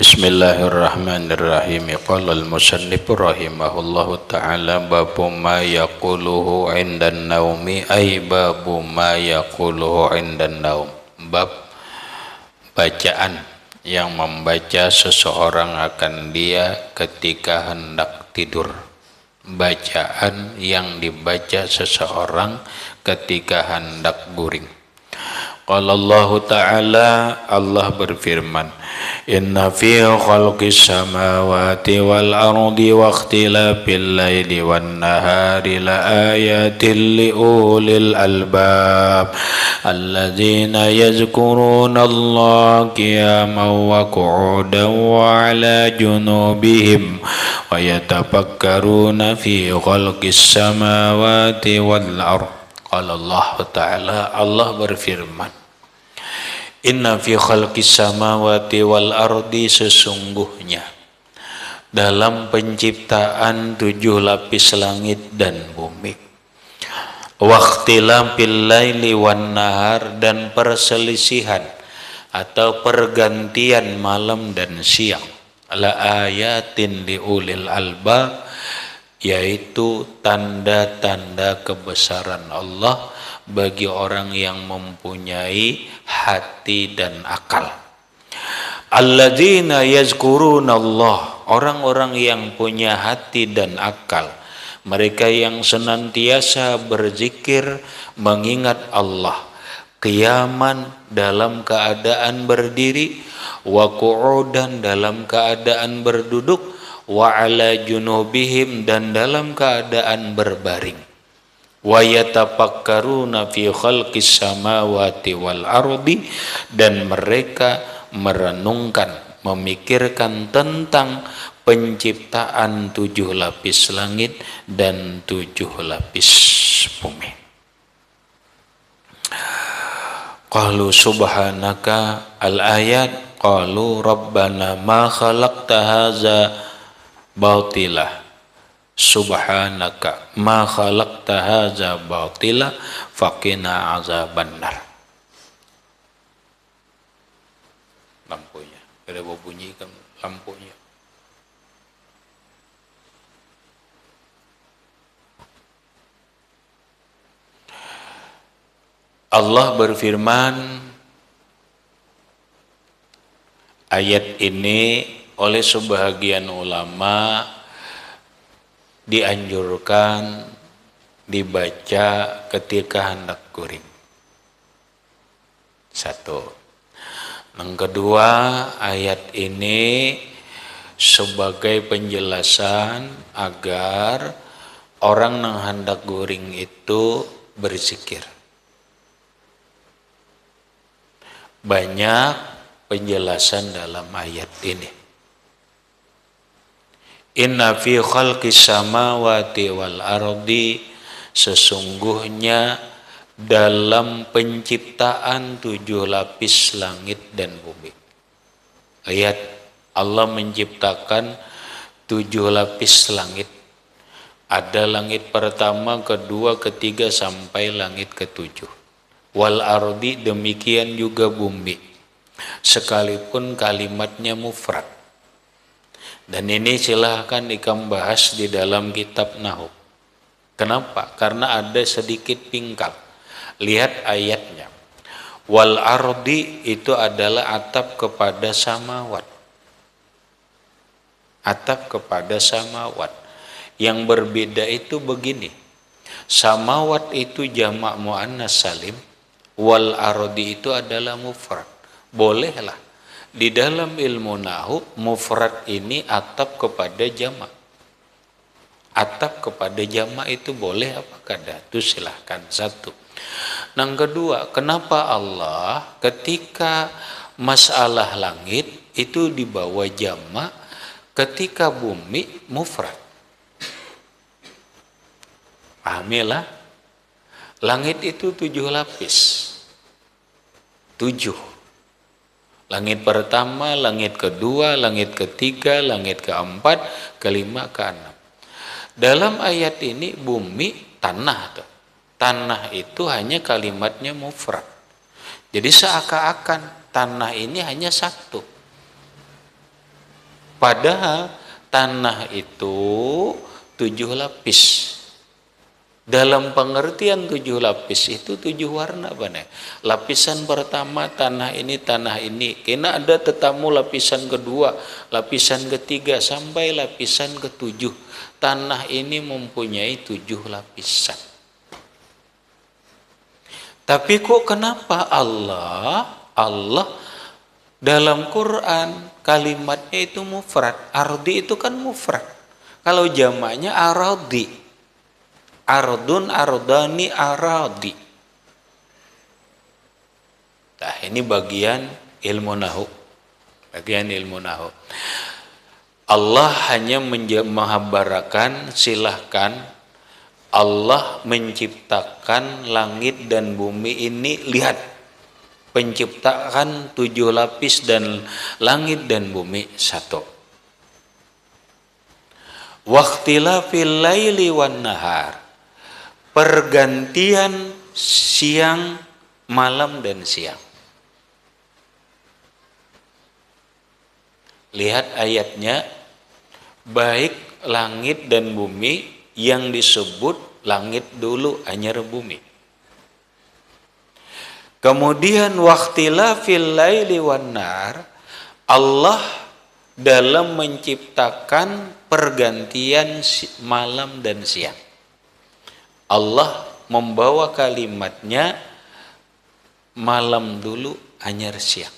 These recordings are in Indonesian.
Bismillahirrahmanirrahim. Qala al-musannif rahimahullahu ta'ala babu ma yaquluhu 'indan naumi ay babu ma yaquluhu 'indan naum. Bab bacaan yang membaca seseorang akan dia ketika hendak tidur. Bacaan yang dibaca seseorang ketika hendak guring. Qala Allah Ta'ala, Allah berfirman, Inna fi khalqis samawati wal ardi wa ikhtilafil laili wan nahari la ayatin li ulil albab alladzina yazkuruna Allah qiyaman wa qu'udan wa ala junubihim wa yatafakkaruna fi khalqis samawati wal ardi. Qala Allah Ta'ala, Allah berfirman, Inna fi khalqis samawati wal ardi, sesungguhnya dalam penciptaan 7 lapis langit dan bumi, waqtilafil laili wan nahar, dan perselisihan atau pergantian malam dan siang, la ayatin li ulil albab, yaitu tanda-tanda kebesaran Allah bagi orang yang mempunyai hati dan akal. Alladzina yazkuruna Allah, orang-orang yang punya hati dan akal, mereka yang senantiasa berzikir mengingat Allah, qiyaman dalam keadaan berdiri, wa qu'udan dalam keadaan berduduk, wa ala junubihim dan dalam keadaan berbaring, wa yatafakkaruna fi khalqis samawati wal ardi, dan mereka merenungkan, memikirkan tentang penciptaan 7 lapis langit dan 7 lapis bumi. Qalu subhanaka, al-ayat, qalu rabbana ma khalaqta hadza batila, subhanaka ma khalaqta hadza batila faqina azabannar. Lampunya, ada bunyi kan lampunya. Allah berfirman, ayat ini oleh sebahagian ulama dianjurkan dibaca ketika hendak guring. Satu. Yang kedua, ayat ini sebagai penjelasan agar orang yang hendak guring itu berzikir. Banyak penjelasan dalam ayat ini. Inna fi khalqis samawati wal ardi, sesungguhnya dalam penciptaan 7 lapis langit dan bumi. Ayat Allah menciptakan 7 lapis langit. Ada langit pertama, kedua, ketiga sampai langit ke-7. Wal ardi, demikian juga bumi. Sekalipun kalimatnya mufrad. Dan ini silahkan ikam bahas di dalam kitab Nahwu. Kenapa? Karena ada sedikit pingkal. Lihat ayatnya. Wal ardi itu adalah atap kepada samawat. Atap kepada samawat. Yang berbeda itu begini. Samawat itu jamak muannas salim. Wal ardi itu adalah mufrad. Bolehlah. Di dalam ilmu nahwu, mufrad ini atap kepada jamak. Atap kepada jamak itu boleh apa kada? Itu silahkan. Satu. Yang kedua, kenapa Allah ketika masalah langit itu dibawa jamak, ketika bumi mufrad? Pahamilah. Langit itu 7 lapis. 7. Langit pertama, langit kedua, langit ketiga, langit keempat, kelima, keenam. Dalam ayat ini bumi tanah. Tanah itu hanya kalimatnya mufrad. Jadi seakan-akan tanah ini hanya satu. Padahal tanah itu 7 lapis. Dalam pengertian 7 lapis itu 7 warna benar. Lapisan pertama tanah ini. Kena ada tetamu lapisan kedua, lapisan ketiga sampai lapisan ke-7. Tanah ini mempunyai 7 lapisan. Tapi kok kenapa Allah dalam Quran kalimatnya itu mufrad. Ardi itu kan mufrad. Kalau jamaknya aradi. Ardun, ardani, aradi. Nah, ini bagian ilmu nahu. Allah hanya menghabarakan, silahkan Allah menciptakan langit dan bumi ini, lihat. Penciptaan 7 lapis dan langit dan bumi 1. Waqtilafil laili wan nahar. Pergantian siang, malam dan siang. Lihat ayatnya, baik langit dan bumi yang disebut langit dulu anyar bumi. Kemudian waqtilafil laili wan nahar, Allah dalam menciptakan pergantian malam dan siang. Allah membawa kalimatnya malam dulu anyar siang.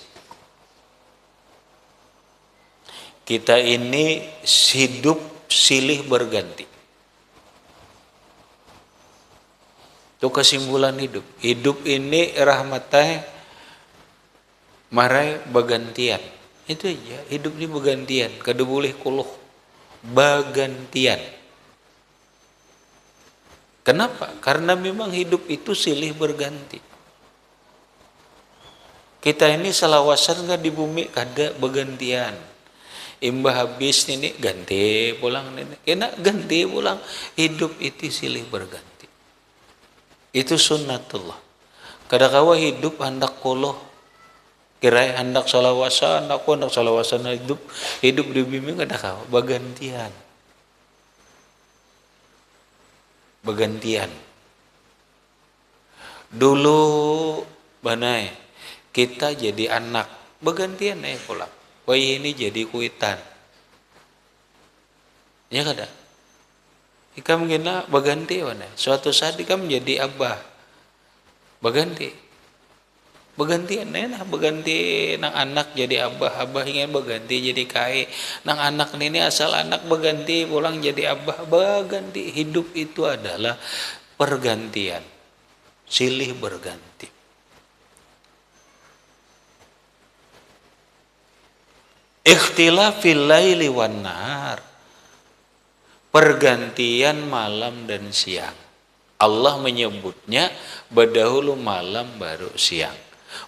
Kita ini hidup silih berganti. Itu kesimpulan hidup. Hidup ini rahmatnya marai bergantian. Itu aja. Hidup ini bergantian. Kada boleh kuluh. Bergantian. Kenapa? Karena memang hidup itu silih berganti. Kita ini selawasan di bumi kada bergantian. Imbah habis ini ganti pulang ini. Kena ganti pulang. Hidup itu silih berganti. Itu sunnatullah. Kadang-kadang hidup hendak kuluh. Kira hendak salawasan, hendak salawasan hidup di bumi kadang-kadang bergantian. Bergantian. Dulu banai kita jadi anak, bergantian pulang. Bayi ini jadi kuitan. Ya kada? Ikam gina berganti mana? Suatu saat ikam menjadi abah. Berganti. Bergantian berganti nang anak jadi abah ingin berganti jadi kai. Nang anak ini asal anak berganti pulang jadi abah, berganti. Hidup itu adalah pergantian. Silih berganti. Ikhtilafil laili wan nahar. Pergantian malam dan siang. Allah menyebutnya berdahulu malam baru siang.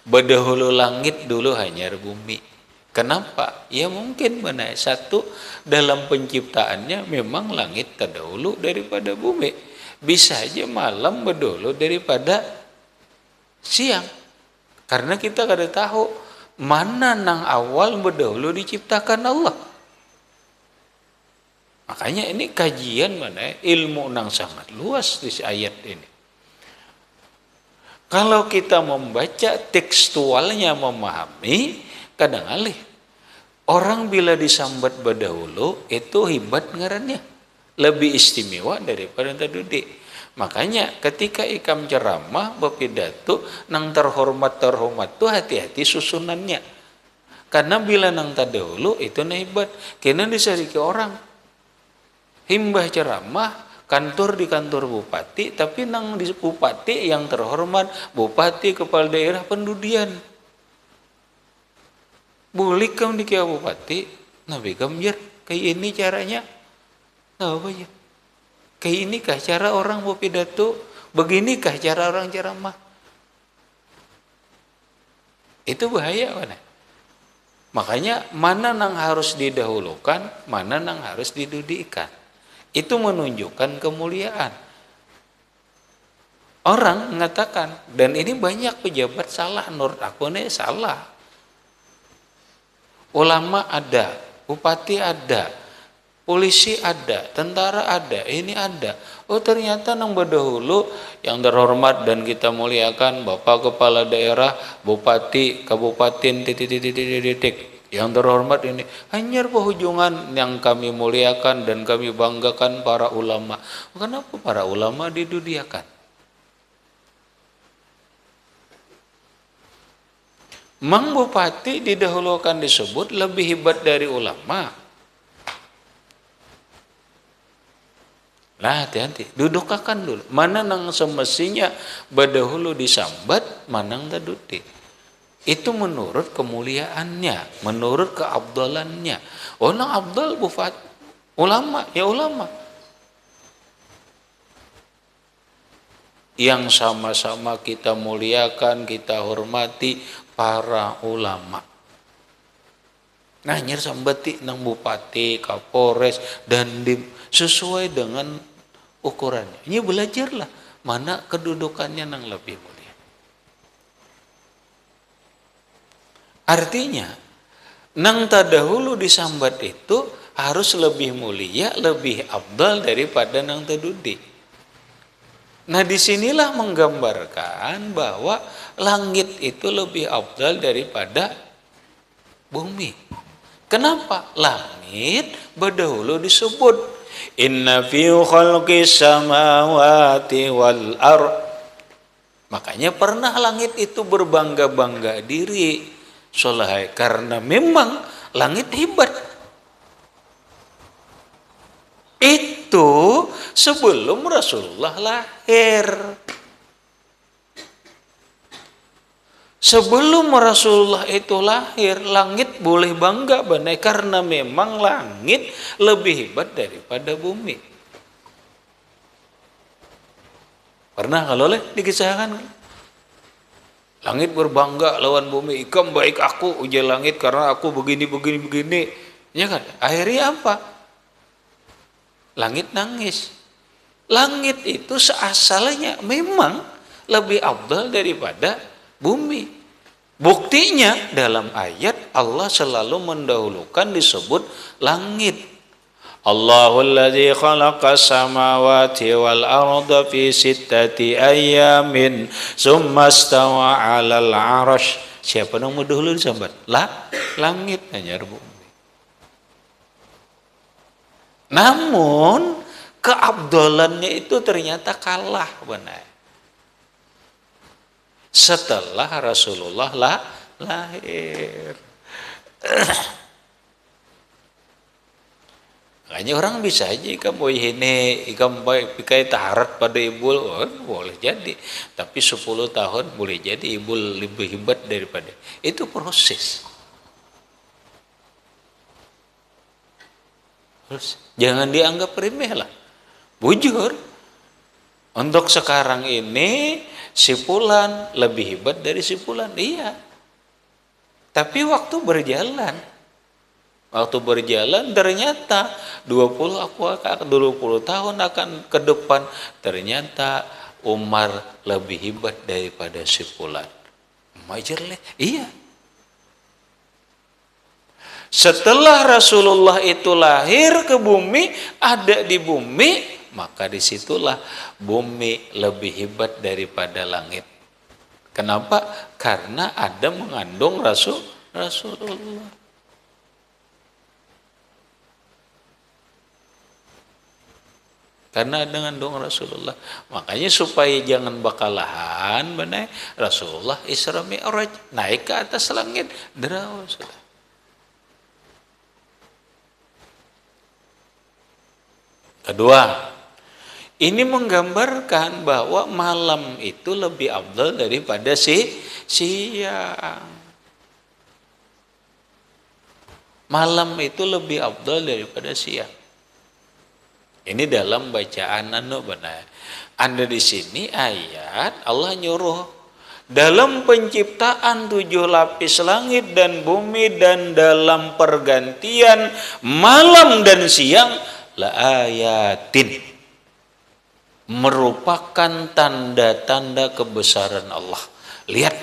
Berdahulu langit dulu hanya bumi. Kenapa? Ya mungkin benar. Satu, dalam penciptaannya memang langit terdahulu daripada bumi. Bisa aja malam berdahulu daripada siang. Karena kita kada tahu mana nang awal berdahulu diciptakan Allah. Makanya ini kajian mana ilmu nang sangat luas di ayat ini. Kalau kita membaca tekstualnya memahami, kadang alih. Orang bila disambat berdahulu itu hebat ngarannya. Lebih istimewa daripada tadi. Makanya ketika ikam ceramah berpidato nang terhormat tuh hati-hati susunannya. Karena bila nang terdahulu itu hebat. Kena disariki orang. Himbah ceramah kantor di kantor bupati, tapi nang di bupati yang terhormat, bupati kepala daerah pendudian. Boleh kamu di kia bupati, nabi gamjar kayak ini caranya, nah apa ya? Kayak ini kah cara orang berpidato, beginikah cara orang ceramah? Itu bahaya mana? Makanya mana nang harus didahulukan, mana nang harus didudikan. Itu menunjukkan kemuliaan. Orang mengatakan, dan ini banyak pejabat salah, menurut aku ini salah. Ulama ada, bupati ada, polisi ada, tentara ada, ini ada. Oh ternyata nang berdahulu yang terhormat dan kita muliakan Bapak Kepala Daerah, Bupati, Kabupaten titik. Yang terhormat ini hanya penghujungan yang kami muliakan dan kami banggakan para ulama. Kenapa para ulama didudiakan? Mang bupati didahulukan disebut lebih hebat dari ulama. Lah hati-hati, dudukakan dulu. Mana nang semestinya berdahulu disambat, mana nang tadudi. Itu menurut kemuliaannya, menurut keabdalannya. Oh nang abdal bupati, ulama, ya ulama. Yang sama-sama kita muliakan, kita hormati para ulama. Nah, nyer sambati nang bupati, kapolres, dan sesuai dengan ukurannya. Ini belajarlah mana kedudukannya nang lebih mulia. Artinya, nang tadahulu disambat itu harus lebih mulia, lebih abdal daripada nang tadudi. Nah disinilah menggambarkan bahwa langit itu lebih afdal daripada bumi. Kenapa? Langit berdahulu disebut inna fi khalqis samawati wal ard. Makanya pernah langit itu berbangga-bangga diri soleh karena memang langit hebat. Itu sebelum Rasulullah lahir. Sebelum Rasulullah itu lahir, langit boleh bangga benar karena memang langit lebih hebat daripada bumi. Pernah kalau dikisahkan langit berbangga lawan bumi, ikam baik aku ujar langit karena aku begini. Ya kan? Akhirnya apa? Langit nangis. Langit itu seasalnya memang lebih afdal daripada bumi. Buktinya dalam ayat Allah selalu mendahulukan disebut langit. Allahul ladzi khalaqas samawati wal arda fi sittati ayyamin tsumma stawa 'alal 'arsy. Siapa yang mendahului sambat? Langit hanya bumi. Namun keabdalannya itu ternyata kalah benar. Setelah Rasulullah lahir. Makanya orang bisa aja ikam ini, ikam baik pikai taharat pada ibu, boleh jadi. Tapi 10 tahun boleh jadi ibu lebih hebat daripada. Itu proses. Jangan dianggap remeh lah. Bujur. Untuk sekarang ini si fulan lebih hebat dari si fulan. Iya. Tapi waktu berjalan ternyata 20 tahun akan ke depan ternyata Umar lebih hebat daripada si fulan. Majerleh. Iya. Setelah Rasulullah itu lahir ke bumi, ada di bumi, maka disitulah bumi lebih hebat daripada langit. Kenapa? Karena ada mengandung Rasulullah. Karena ada mengandung Rasulullah. Makanya supaya jangan bakalahan, benar Rasulullah Isra Mi'raj naik ke atas langit, derawas. Kedua, ini menggambarkan bahwa malam itu lebih afdal daripada siang. Malam itu lebih afdal daripada siang. Ini dalam bacaan benar. Anda di sini ayat Allah nyuruh dalam penciptaan 7 lapis langit dan bumi dan dalam pergantian malam dan siang la ayatin, merupakan tanda-tanda kebesaran Allah. Lihat,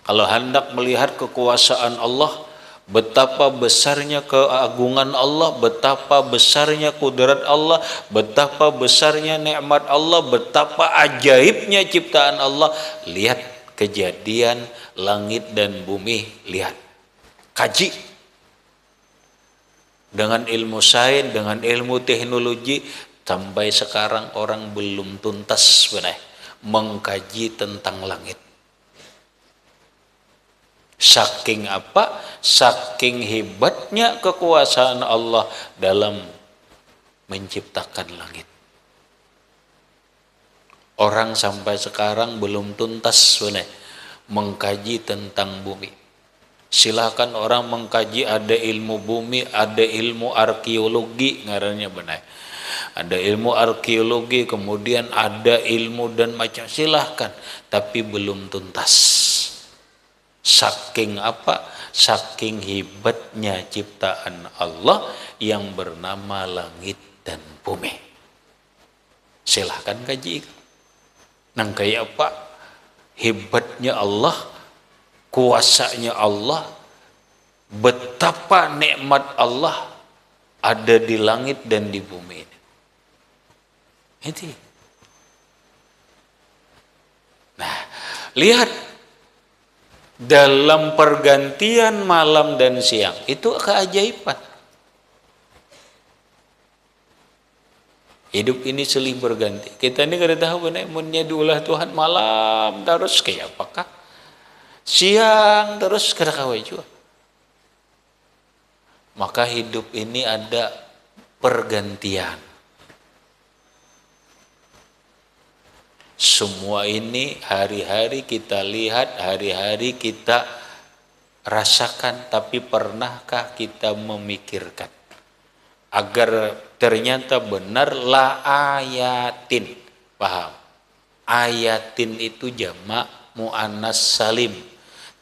kalau hendak melihat kekuasaan Allah, betapa besarnya keagungan Allah, betapa besarnya kudrat Allah, betapa besarnya nikmat Allah, betapa ajaibnya ciptaan Allah. Lihat kejadian langit dan bumi, lihat, kaji dengan ilmu sains, dengan ilmu teknologi. Sampai sekarang orang belum tuntas benar mengkaji tentang langit. Saking apa? Saking hebatnya kekuasaan Allah dalam menciptakan langit. Orang sampai sekarang belum tuntas benar mengkaji tentang bumi. Silakan orang mengkaji, ada ilmu bumi, ada ilmu arkeologi ngarannya benar. Ada ilmu arkeologi, kemudian ada ilmu dan macam, silahkan, tapi belum tuntas. Saking apa? Saking hebatnya ciptaan Allah yang bernama langit dan bumi. Silahkan kaji. Nang kayak apa? Hebatnya Allah, kuasanya Allah, betapa nikmat Allah ada di langit dan di bumi ini. Itu. Nah, lihat dalam pergantian malam dan siang itu keajaiban. Hidup ini silih berganti. Kita ini kada tahu benar menyadulah Tuhan malam terus kayak apakah? Siang terus kada kawai juga. Maka hidup ini ada pergantian. Semua ini hari-hari kita lihat, hari-hari kita rasakan, tapi pernahkah kita memikirkan agar ternyata benar la ayatin? Paham? Ayatin itu jamak muannas salim.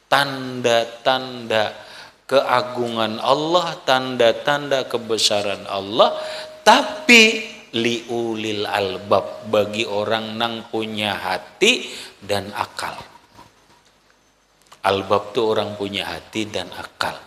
Tanda-tanda keagungan Allah, tanda-tanda kebesaran Allah, tapi liulil albab, bagi orang nang punya hati dan akal. Albab itu orang punya hati dan akal.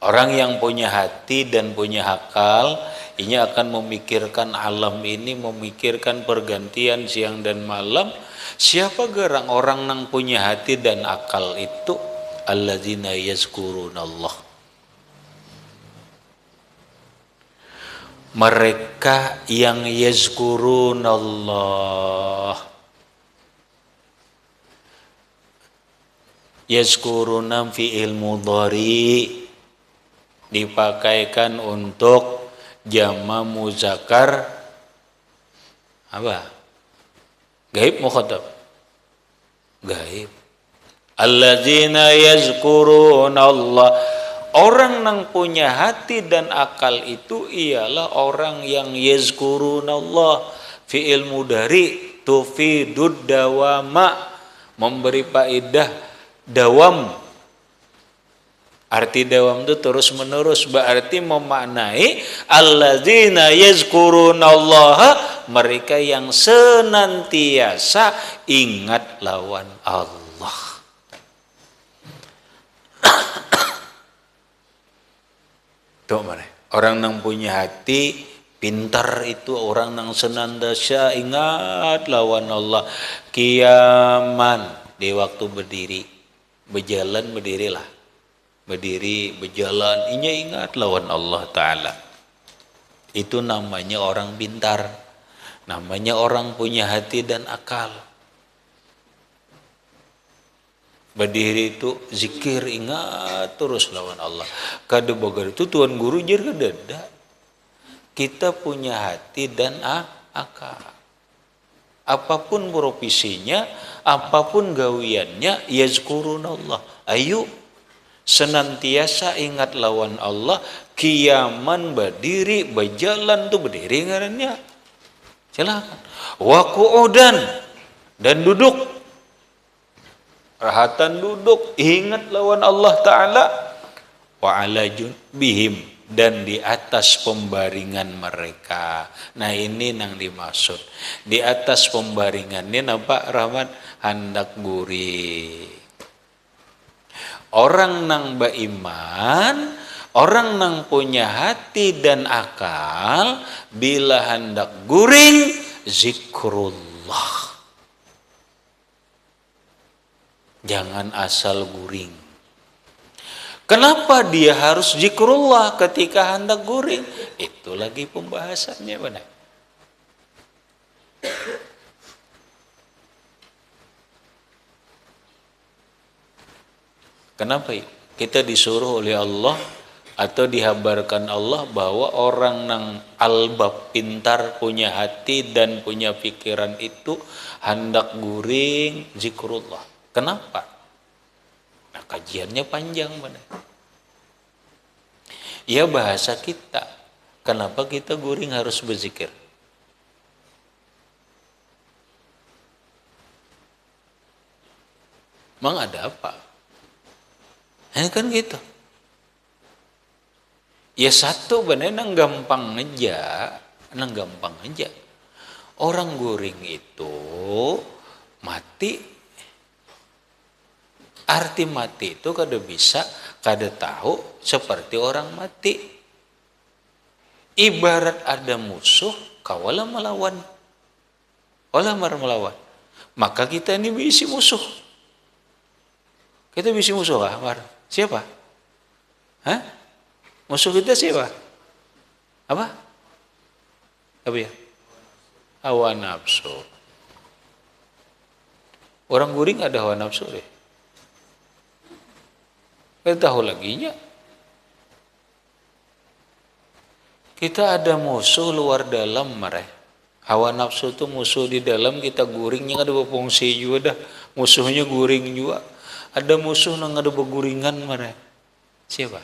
Orang yang punya hati dan punya akal, ini akan memikirkan alam ini, memikirkan pergantian siang dan malam. Siapa gerang orang nang punya hati dan akal itu? Alladzina yazkurunallah. Mereka yang yazkurunallah. Yazkuruna fi'il mudhari, dipakaikan untuk jama muzakkar apa? Gaib mukhatab. Gaib. Alladzina yazkurunallah. Orang yang punya hati dan akal itu ialah orang yang yazkurunallah, fi'il mudhari tufidud dawama, memberi faedah dawam. Arti dawam itu terus menerus, berarti memaknai alladzina yazkurunallaha, mereka yang senantiasa ingat lawan Allah. Tuh mana? Orang yang punya hati pintar itu orang yang senantiasa ingat lawan Allah. Kiaman di waktu berdiri, berjalan berdirilah, berdiri berjalan, ini ingat lawan Allah Ta'ala. Itu namanya orang pintar, namanya orang punya hati dan akal. Berdiri itu zikir, ingat terus lawan Allah. Kada bagar itu Tuan Guru jer kadada. Kita punya hati dan akal. Apapun profesinya, apapun gawiannya, yazkurunallah. Ayo senantiasa ingat lawan Allah. Kiaman berdiri, berjalan tuh berdiri ngarannya. Silakan. Wa qu'udan, dan duduk. Rahatan duduk, ingat lawan Allah Ta'ala. Wa ala junbihim, dan di atas pembaringan mereka. Nah ini nang dimaksud. Di atas pembaringan ini nampak Rahmat hendak gurih. Orang nang beriman, orang nang punya hati dan akal, bila hendak guring, zikrullah. Jangan asal guring. Kenapa dia harus zikrullah ketika hendak guring? Itu lagi pembahasannya benar. Kenapa kita disuruh oleh Allah atau dihabarkan Allah bahwa orang nang albab pintar, punya hati dan punya pikiran itu hendak guring zikrullah. Kenapa? Nah, kajiannya panjang benar. Ya bahasa kita. Kenapa kita guring harus berzikir? Emang ada apa? Kan gitu. Ya satu benar nang gampang aja. Orang guring itu mati. Arti mati itu kada bisa, kada tahu seperti orang mati. Ibarat ada musuh, kawalah melawan. Melawan. Maka kita ini bisi musuh. Kita bisi musuh kah? Siapa? Hah? Musuh kita siapa? Apa ya? Hawa nafsu. Orang guring ada hawa nafsu deh. Kita tahu laginya. Kita ada musuh luar dalam mereka. Hawa nafsu itu musuh di dalam, kita guringnya ada berfungsi juga dah. Musuhnya guring juga. Ada musuh yang ada berguringan mereka. Siapa?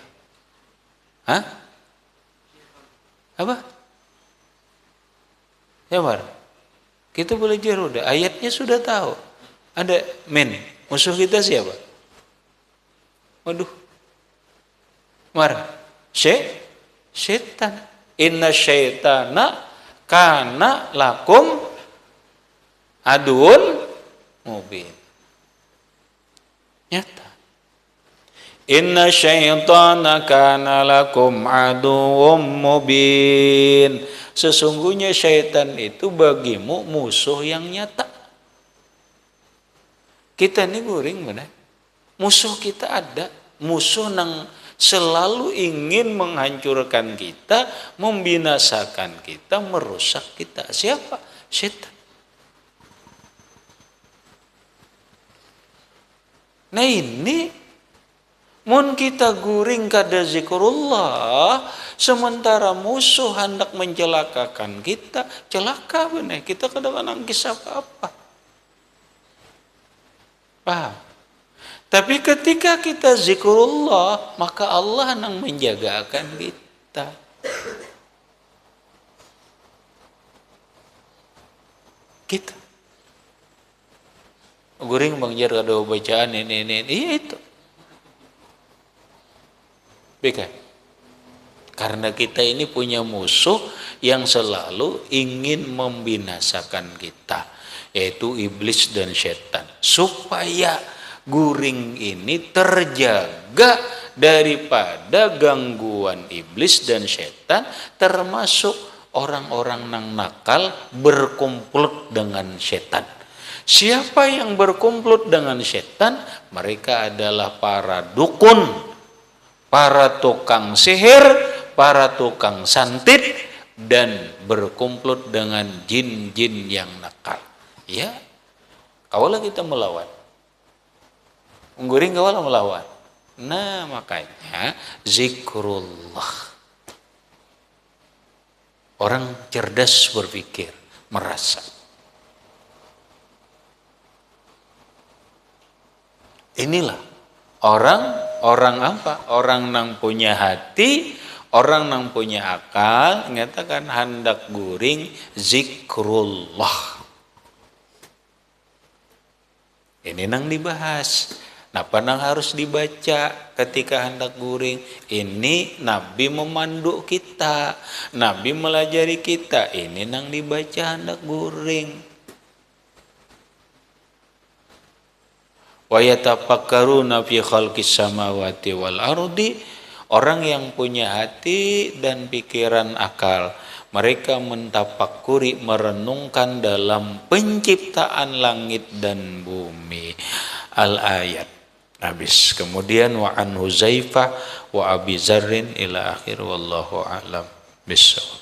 Hah? Apa? Ya Mar. Kita belajar udah. Ayatnya sudah tahu. Ada musuh kita siapa? Waduh. Mar. Syaitan. Inna syaitana kana lakum adun mubin. Nyata. Inna syaitana kana lakum aduwwum mubin. Sesungguhnya syaitan itu bagimu musuh yang nyata. Kita ini guring benar. Musuh kita ada. Musuh yang selalu ingin menghancurkan kita, membinasakan kita, merusak kita. Siapa? Syaitan. Nah ini mun kita guring kada zikrullah, sementara musuh hendak mencelakakan kita, celaka benar. Kita kada nangkis apa-apa. Paham? Tapi ketika kita zikrullah, maka Allah nang menjagakan kita. Kita guring bangjar kada bacaan ini. Iya itu. Beka. Karena kita ini punya musuh yang selalu ingin membinasakan kita, yaitu iblis dan setan. Supaya guring ini terjaga daripada gangguan iblis dan setan, termasuk orang-orang nang nakal berkumpul dengan setan. Siapa yang berkumpul dengan setan? Mereka adalah para dukun, para tukang sihir, para tukang santet, dan berkumpul dengan jin-jin yang nakal. Ya, kawalah kita melawan. Guring kawalah melawan. Nah makanya zikrullah. Orang cerdas berpikir, merasa. Inilah orang apa? Orang nang punya hati, orang nang punya akal, nyatakan hendak guring zikrullah. Ini nang dibahas. Nah, panang harus dibaca ketika hendak guring. Ini Nabi memandu kita, Nabi melajari kita. Ini nang dibaca hendak guring. Wa yatafakkaruna fi khalqis samawati wal ardi. Orang yang punya hati dan pikiran akal, mereka mentafakuri, merenungkan dalam penciptaan langit dan bumi. Al-ayat. Habis. Kemudian wa an Huzaifah wa Abi Zarrin ila akhir wallahu a'lam bissawab.